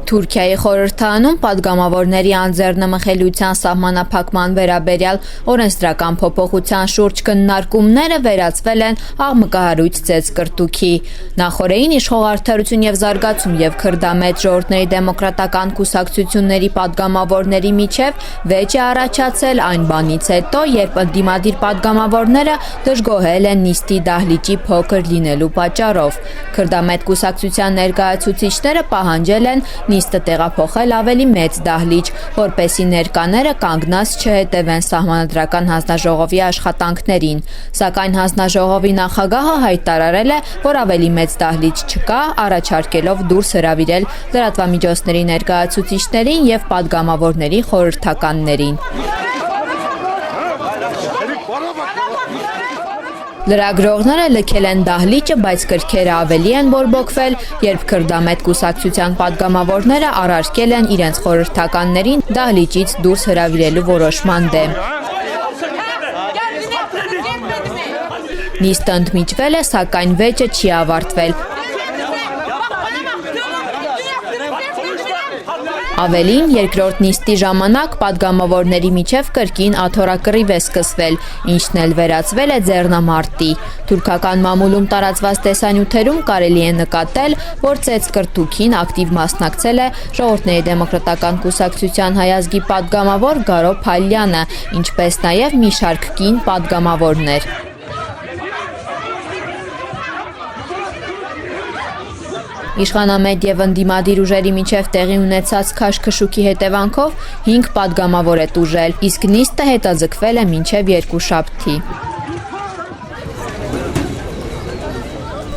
Թուրքիայի խորհրդարանում падգամավորների անձեռնմխելիության սահմանափակման վերաբերյալ օրենսդրական փոփոխության շուրջ քննարկումները վերածվել են աղմկահարույց ծեծկռտուքի։ Նախօրեին Իշխող Արդարություն և զարգացում և Քրդամետ ժողովուրդների դեմոկրատական կուսակցությունների падգամավորների միջև վեճ է առաջացել այն բանից հետո, երբ ընդդիմադիր падգամավորները դժգոհել են նիստի դահլիճի փոքր լինելու պատճառով։ Քրդամետ կուսակցության ներկայացուցիչները պահանջել են նիստը տեղափոխել ավելի մեծ դահլիճ, որպեսզի ներկաները կանգնած չհետևեն Սահմանադրական հանձնաժողովի աշխատանքներին։ Սակայն հանձնաժողովի նախագահը հայտարարել է, որ ավելի մեծ դահլիճ չկա, առաջարկելով դուրս հրավիրել լրատվամիջոցների ներկայացուցիչներին և падգամավորների խորհրդականներին։ Լրագրողները լքել են դահլիճը, բայց կրքերը ավելի են բորբոքվել, երբ Քրդամետ կուսակցության падգամավորները առարկել են իրենց խորհրդականներին դահլիճից դուրս հրավիրելու որոշման դեմ։ Նիստը ընդմիջվել է, սակայն վեճը չի ավարտվել։ Ավելին, երկրորդ նիստի ժամանակ падգամավորների միջև կրկին աթոռակռիվ է սկսվել, ինչն էլ վերածվել է ձեռնամարտի։ Թուրքական մամուլում տարածված տեսանյութերում կարելի է նկատել, որ ծեծկռտուքին ակտիվ մասնակցել է Ժողովուրդների դեմոկրատական կուսակցության Հայ ազգի падգամավոր Գարո Փալյանը, ինչպես նաև մի շարք կին падգամավորներ։ Իշխանամետ և ընդդիմադիր ուժերի միջև տեղի ունեցած քաշքշուկի հետևանքով 5 падգամավոր է տուժել, իսկ նիստը հետաձգվել է մինչև երկուշաբթի։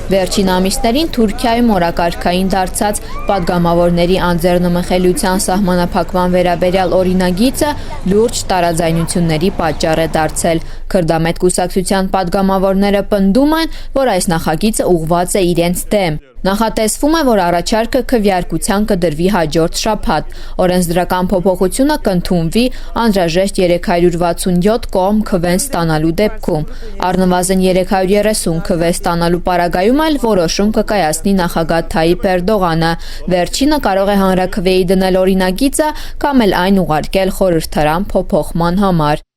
Վերջին ամիսներին Թուրքիայում օրակարգային դարձած падգամավորների անձեռնմխելիության սահմանափակման վերաբերյալ օրինագիծը լուրջ տարաձայնությունների պատճառ է դարձել։ Քրդամետ կուսակցության падգամավորները պնդում են, որ այս նախագիծը ուղղված է իրենց դեմ։ Նախատեսվում է, որ առաջարկը քվեարկության կդրվի հաջորդ շաբաթ։ Օրենսդրական փոփոխությունը կընդունվի անհրաժեշտ 367 կողմ քվեն ստանալու դեպքում։ Առնվազն 330 քվե ստանալու պարագայում էլ որոշում կկայացնի նախագահ Թայիփ Էրդողանը։ Վերջինը կարող է հանրաքվեի դնել օրինագիծը կամ էլ այն ուղարկել խորհրդարան փոփոխման համար։